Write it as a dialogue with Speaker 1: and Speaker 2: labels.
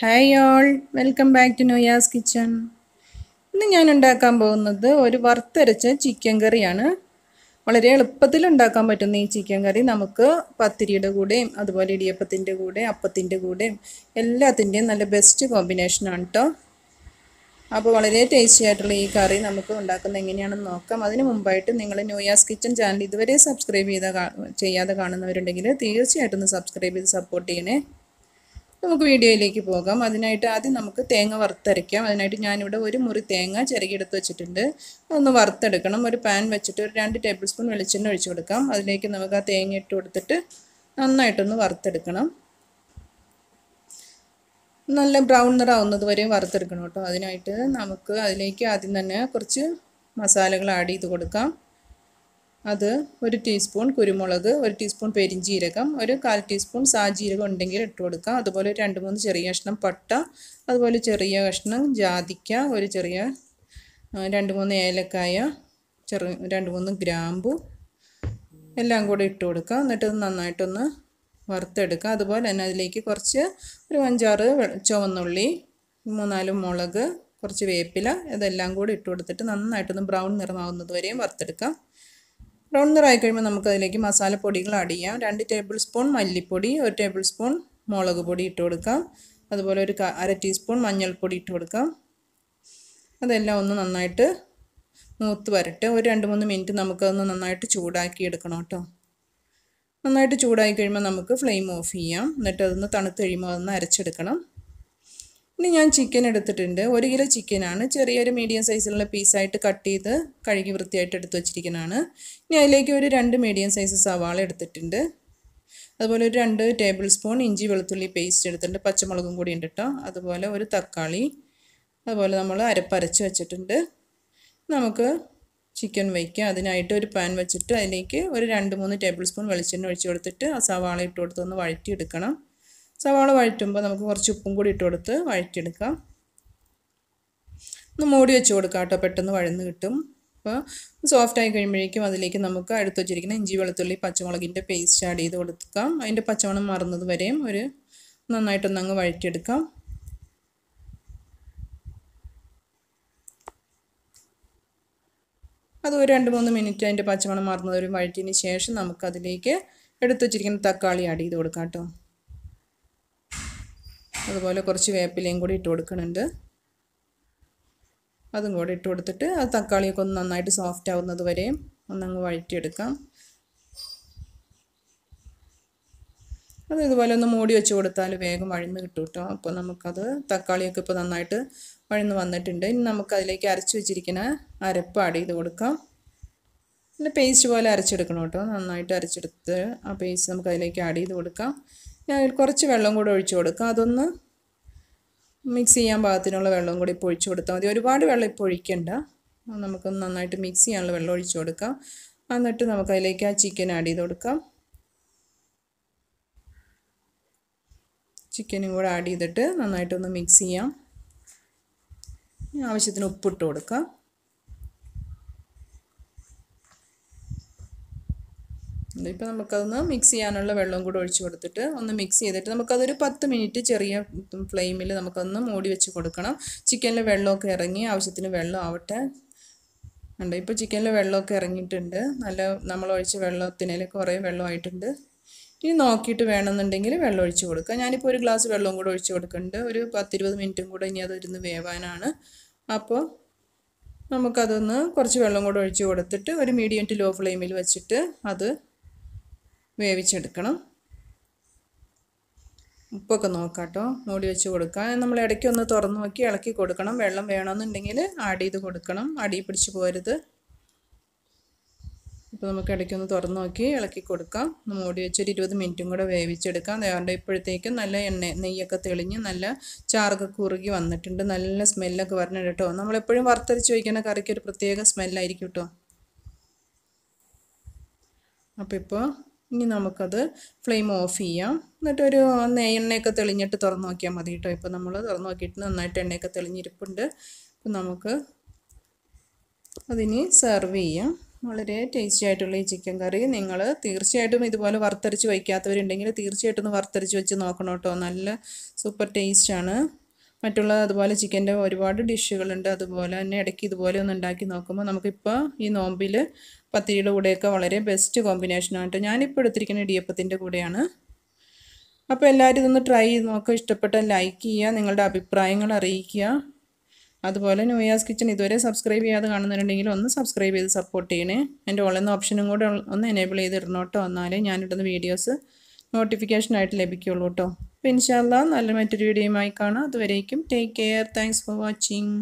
Speaker 1: Hi all, welcome back to Noya's kitchen. ഇന്ന് ഞാൻ ഉണ്ടാക്കാൻ പോകുന്നത് ഒരു വറുത്തരച്ച ചിക്കൻ കറിയാണ്. വളരെ എളുപ്പത്തിൽ ഉണ്ടാക്കാൻ പറ്റുന്ന ഈ ചിക്കൻ കറി നമുക്ക് പത്തിരിയുടെ കൂടെയും അതുപോലെ ഇടിയപ്പത്തിൻ്റെ കൂടെ അപ്പത്തിൻ്റെ കൂടെയും എല്ലാത്തിൻ്റെയും നല്ല ബെസ്റ്റ് കോമ്പിനേഷനാണ് കേട്ടോ. അപ്പോൾ വളരെ ടേസ്റ്റി ആയിട്ടുള്ള ഈ കറി നമുക്ക് ഉണ്ടാക്കുന്നത് എങ്ങനെയാണെന്ന് നോക്കാം. അതിന് മുമ്പായിട്ട് നിങ്ങൾ നോയാസ് കിച്ചൺ ചാനൽ ഇതുവരെ സബ്സ്ക്രൈബ് ചെയ്യാതെ കാണുന്നവരുണ്ടെങ്കിൽ തീർച്ചയായിട്ടും ഒന്ന് സബ്സ്ക്രൈബ് ചെയ്ത് സപ്പോർട്ട് ചെയ്യണേ. നമുക്ക് വീഡിയോയിലേക്ക് പോകാം. അതിനായിട്ട് ആദ്യം നമുക്ക് തേങ്ങ വറുത്തരയ്ക്കാം. അതിനായിട്ട് ഞാനിവിടെ ഒരു മുറി തേങ്ങ ചിരകിയെടുത്ത് വെച്ചിട്ടുണ്ട്. അതൊന്ന് വറുത്തെടുക്കണം. ഒരു പാൻ വെച്ചിട്ട് ഒരു 2 ടേബിൾ സ്പൂൺ വെളിച്ചെണ്ണ ഒഴിച്ചു കൊടുക്കാം. അതിലേക്ക് നമുക്ക് ആ തേങ്ങ ഇട്ട് കൊടുത്തിട്ട് നന്നായിട്ടൊന്ന് വറുത്തെടുക്കണം. നല്ല ബ്രൗൺ നിറാവുന്നത് വരെ വറുത്തെടുക്കണം കേട്ടോ. അതിനായിട്ട് നമുക്ക് അതിലേക്ക് ആദ്യം തന്നെ കുറച്ച് മസാലകൾ ആഡ് ചെയ്ത് കൊടുക്കാം. അത് 1 ടീസ്പൂൺ കുരുമുളക്, 1 ടീസ്പൂൺ പെരിഞ്ജീരകം, ഒരു 1/4 ടീസ്പൂൺ സാജീരകം ഉണ്ടെങ്കിൽ ഇട്ട് കൊടുക്കാം. അതുപോലെ 2-3 ചെറിയ കഷ്ണം പട്ട, അതുപോലെ ചെറിയ കഷ്ണം ജാതിക്ക, ഒരു ചെറിയ 2-3 ഏലക്കായ, 2-3 ഗ്രാമ്പു എല്ലാം കൂടി ഇട്ട് കൊടുക്കാം. എന്നിട്ട് നന്നായിട്ടൊന്ന് വറുത്തെടുക്കുക. അതുപോലെ തന്നെ അതിലേക്ക് കുറച്ച് ഒരു 5-6 ചുവന്നുള്ളി, 3-4 മുളക്, കുറച്ച് വേപ്പില ഇതെല്ലാം കൂടി ഇട്ട് കൊടുത്തിട്ട് നന്നായിട്ടൊന്ന് ബ്രൗൺ നിറമാവുന്നത് വരെയും വറുത്തെടുക്കാം. ബ്രൗൺ നിറമായി കഴിയുമ്പോൾ നമുക്ക് അതിലേക്ക് മസാലപ്പൊടികൾ ആഡ് ചെയ്യാം. 2 ടേബിൾ സ്പൂൺ മല്ലിപ്പൊടി, 1 ടേബിൾ സ്പൂൺ മുളക് പൊടി ഇട്ട് കൊടുക്കാം. അതുപോലെ ഒരു 1/2 ടീസ്പൂൺ മഞ്ഞൾപ്പൊടി ഇട്ട് കൊടുക്കാം. അതെല്ലാം ഒന്ന് നന്നായിട്ട് മൂത്ത് വരട്ടെ. ഒരു 2-3 മിനിറ്റ് നമുക്കതൊന്ന് നന്നായിട്ട് ചൂടാക്കി എടുക്കണം കേട്ടോ. നന്നായിട്ട് ചൂടായി കഴിയുമ്പോൾ നമുക്ക് ഫ്ലെയിം ഓഫ് ചെയ്യാം. എന്നിട്ട് അതൊന്ന് തണുത്ത് കഴിയുമ്പോൾ അതൊന്ന് അരച്ചെടുക്കണം. ഇനി ഞാൻ ചിക്കൻ എടുത്തിട്ടുണ്ട്. 1 കിലോ ചിക്കനാണ്. ചെറിയൊരു മീഡിയം സൈസിലുള്ള പീസായിട്ട് കട്ട് ചെയ്ത് കഴുകി വൃത്തിയായിട്ട് എടുത്ത് വെച്ചിരിക്കുന്നതാണ്. ഇനി അതിലേക്ക് ഒരു 2 മീഡിയം സൈസ് സവാള എടുത്തിട്ടുണ്ട്. അതുപോലെ ഒരു 2 ടേബിൾ സ്പൂൺ ഇഞ്ചി വെളുത്തുള്ളി പേസ്റ്റ് എടുത്തിട്ടുണ്ട്. പച്ചമുളകും കൂടി ഉണ്ട് കേട്ടോ. അതുപോലെ ഒരു തക്കാളി, അതുപോലെ നമ്മൾ അരപ്പരച്ച് വെച്ചിട്ടുണ്ട്. നമുക്ക് ചിക്കൻ വയ്ക്കാം. അതിനായിട്ട് ഒരു പാൻ വെച്ചിട്ട് അതിലേക്ക് ഒരു 2-3 ടേബിൾ സ്പൂൺ വെളിച്ചെണ്ണ ഒഴിച്ച് കൊടുത്തിട്ട് ആ സവാള ഇട്ട് കൊടുത്ത് ഒന്ന് വഴറ്റിയെടുക്കണം. സവാള വഴറ്റുമ്പോൾ നമുക്ക് കുറച്ച് ഉപ്പും കൂടി ഇട്ട് കൊടുത്ത് വഴറ്റിയെടുക്കാം. ഒന്ന് മൂടി വെച്ച് കൊടുക്കാം കേട്ടോ, പെട്ടെന്ന് വഴന്ന് കിട്ടും. അപ്പോൾ സോഫ്റ്റായി കഴിയുമ്പോഴേക്കും അതിലേക്ക് നമുക്ക് എടുത്ത് വെച്ചിരിക്കുന്ന ഇഞ്ചി വെളുത്തുള്ളി പച്ചമുളകിൻ്റെ പേസ്റ്റ് ആഡ് ചെയ്ത് കൊടുക്കാം. അതിൻ്റെ പച്ചമണം മാറുന്നത് വരെയും നന്നായിട്ടൊന്നങ്ങ് വഴറ്റിയെടുക്കാം. അത് ഒരു 2-3 മിനിറ്റ് അതിൻ്റെ പച്ചമണം മാറുന്നവരും വഴറ്റിയതിന് ശേഷം നമുക്കതിലേക്ക് എടുത്ത് വെച്ചിരിക്കുന്ന തക്കാളി ആഡ് ചെയ്ത് കൊടുക്കാം കേട്ടോ. അതുപോലെ കുറച്ച് വേപ്പിലയും കൂടി ഇട്ട് കൊടുക്കുന്നുണ്ട്. അതും കൂടി ഇട്ട് കൊടുത്തിട്ട് അത് തക്കാളിയൊക്കെ ഒന്ന് നന്നായിട്ട് സോഫ്റ്റ് ആവുന്നത് വരെയും ഒന്നങ്ങ് വഴറ്റിയെടുക്കാം. അത് ഇതുപോലെ ഒന്ന് മൂടി വെച്ച് കൊടുത്താൽ വേഗം വഴന്ന് കിട്ടും കേട്ടോ. അപ്പോൾ നമുക്കത് തക്കാളിയൊക്കെ ഇപ്പോൾ നന്നായിട്ട് വഴന്ന് വന്നിട്ടുണ്ട്. ഇനി നമുക്കതിലേക്ക് അരച്ച് വെച്ചിരിക്കുന്ന അരപ്പ് ആഡ് ചെയ്ത് കൊടുക്കാം. പിന്നെ പേസ്റ്റ് പോലെ അരച്ചെടുക്കണം കേട്ടോ. നന്നായിട്ട് അരച്ചെടുത്ത് ആ പേസ്റ്റ് നമുക്ക് അതിലേക്ക് ആഡ് ചെയ്ത് കൊടുക്കാം. ഞാൻ കുറച്ച് വെള്ളം കൂടെ ഒഴിച്ച് കൊടുക്കാം. അതൊന്ന് മിക്സ് ചെയ്യാൻ പാകത്തിനുള്ള വെള്ളം കൂടി ഇപ്പോൾ ഒഴിച്ച് കൊടുത്താൽ മതി. ഒരുപാട് വെള്ളം ഇപ്പോൾ ഒഴിക്കണ്ട. നമുക്കൊന്ന് നന്നായിട്ട് മിക്സ് ചെയ്യാനുള്ള വെള്ളം ഒഴിച്ച് കൊടുക്കാം. എന്നിട്ട് നമുക്കതിലേക്ക് ആ ചിക്കൻ ആഡ് ചെയ്ത് കൊടുക്കാം. ചിക്കനും കൂടെ ആഡ് ചെയ്തിട്ട് നന്നായിട്ടൊന്ന് മിക്സ് ചെയ്യാം. ആവശ്യത്തിന് ഉപ്പിട്ട് കൊടുക്കാം. ഇപ്പോൾ നമുക്കതൊന്ന് മിക്സ് ചെയ്യാനുള്ള വെള്ളം കൂടെ ഒഴിച്ച് കൊടുത്തിട്ട് ഒന്ന് മിക്സ് ചെയ്തിട്ട് നമുക്കതൊരു 10 മിനിറ്റ് ചെറിയ ഫ്ലെയിമിൽ നമുക്കൊന്ന് മൂടി വെച്ച് കൊടുക്കണം. ചിക്കനിലെ വെള്ളമൊക്കെ ഇറങ്ങി ആവശ്യത്തിന് വെള്ളം ആവട്ടെ. ഉണ്ട്, ഇപ്പോൾ ചിക്കനിലെ വെള്ളമൊക്കെ ഇറങ്ങിയിട്ടുണ്ട്. നല്ല നമ്മൾ ഒഴിച്ച വെള്ളത്തിനേൽ കുറേ വെള്ളമായിട്ടുണ്ട്. ഇനി നോക്കിയിട്ട് വേണമെന്നുണ്ടെങ്കിൽ വെള്ളം ഒഴിച്ച് കൊടുക്കുക. ഞാനിപ്പോൾ ഒരു ഗ്ലാസ് വെള്ളം കൂടെ ഒഴിച്ച് കൊടുക്കുന്നുണ്ട്. ഒരു 10-20 മിനിറ്റും കൂടെ ഇനി അതിരുന്ന് വേവാനാണ്. അപ്പോൾ നമുക്കതൊന്ന് കുറച്ച് വെള്ളം കൂടെ ഒഴിച്ച് കൊടുത്തിട്ട് ഒരു മീഡിയം ടു ലോ ഫ്ലെയിമിൽ വെച്ചിട്ട് അത് വേവിച്ചെടുക്കണം. ഉപ്പൊക്കെ നോക്കാം കേട്ടോ. മൂടി വെച്ച് കൊടുക്കാം. നമ്മൾ ഇടയ്ക്ക് ഒന്ന് തുറന്ന് നോക്കി ഇളക്കി കൊടുക്കണം. വെള്ളം വേണമെന്നുണ്ടെങ്കിൽ ആഡ് ചെയ്ത് കൊടുക്കണം. അടി പിടിച്ച് പോരുത്. ഇപ്പോൾ നമുക്ക് ഇടയ്ക്കൊന്ന് തുറന്ന് നോക്കി ഇളക്കി കൊടുക്കാം. മൂടി വെച്ചൊരു 20 മിനിറ്റും കൂടെ വേവിച്ചെടുക്കാം. അതുകൊണ്ട് ഇപ്പോഴത്തേക്കും നല്ല നെയ്യൊക്കെ തെളിഞ്ഞ് നല്ല ചാറൊക്കെ കുറുകി വന്നിട്ടുണ്ട്. നല്ല സ്മെല്ലൊക്കെ വരണുണ്ട് കേട്ടോ. നമ്മളെപ്പോഴും വറുത്തരച്ച് വയ്ക്കുന്ന കറിക്ക് ഒരു പ്രത്യേക സ്മെല്ലായിരിക്കും കേട്ടോ. അപ്പോൾ ഇപ്പോൾ ഇനി നമുക്കത് ഫ്ലെയിം ഓഫ് ചെയ്യാം. എന്നിട്ടൊരു എണ്ണയൊക്കെ തെളിഞ്ഞിട്ട് തുറന്ന് നോക്കിയാൽ മതി കേട്ടോ. ഇപ്പോൾ നമ്മൾ തുറന്ന് നോക്കിയിട്ട് നന്നായിട്ട് എണ്ണയൊക്കെ തെളിഞ്ഞിരിപ്പുണ്ട്. അപ്പോൾ നമുക്ക് അതിന് സെർവ് ചെയ്യാം. വളരെ ടേസ്റ്റി ആയിട്ടുള്ള ഈ ചിക്കൻ കറി നിങ്ങൾ തീർച്ചയായിട്ടും ഇതുപോലെ വറുത്തരച്ച് വയ്ക്കാത്തവരുണ്ടെങ്കിൽ തീർച്ചയായിട്ടും ഒന്ന് വറുത്തരച്ച് വെച്ച് നോക്കണം കേട്ടോ. നല്ല സൂപ്പർ ടേസ്റ്റാണ്. മറ്റുള്ള അതുപോലെ ചിക്കൻ്റെ ഒരുപാട് ഡിഷുകളുണ്ട്. അതുപോലെ തന്നെ ഇടയ്ക്ക് ഇതുപോലെ ഒന്ന് ഉണ്ടാക്കി നോക്കുമ്പോൾ നമുക്കിപ്പോൾ ഈ നോമ്പിൽ പത്തിരിയുടെ കൂടെയൊക്കെ വളരെ ബെസ്റ്റ് കോമ്പിനേഷനാണ് കേട്ടോ. ഞാനിപ്പോൾ എടുത്തിരിക്കുന്ന ഇടിയപ്പത്തിൻ്റെ കൂടെയാണ്. അപ്പോൾ എല്ലാവരും ഇതൊന്ന് ട്രൈ ചെയ്ത് നോക്കുക. ഇഷ്ടപ്പെട്ടാൽ ലൈക്ക് ചെയ്യുക, നിങ്ങളുടെ അഭിപ്രായങ്ങൾ അറിയിക്കുക. അതുപോലെ ന്യൂയാസ് കിച്ചൺ ഇതുവരെ സബ്സ്ക്രൈബ് ചെയ്യാതെ കാണുന്നുണ്ടെങ്കിൽ ഒന്ന് സബ്സ്ക്രൈബ് ചെയ്ത് സപ്പോർട്ട് ചെയ്യണേ. എൻ്റെ ഓൾ എന്ന ഓപ്ഷനും കൂടെ ഒന്ന് എനേബിൾ ചെയ്തിടണം കേട്ടോ. എന്നാലേ ഞാനിടുന്ന വീഡിയോസ് നോട്ടിഫിക്കേഷനായിട്ട് ലഭിക്കുള്ളൂ കേട്ടോ. അപ്പോൾ ഇൻഷാ അല്ലാഹ് നല്ല മറ്റൊരു വീഡിയോയുമായി കാണാം. അതുവരേക്കും take care. Thanks for watching.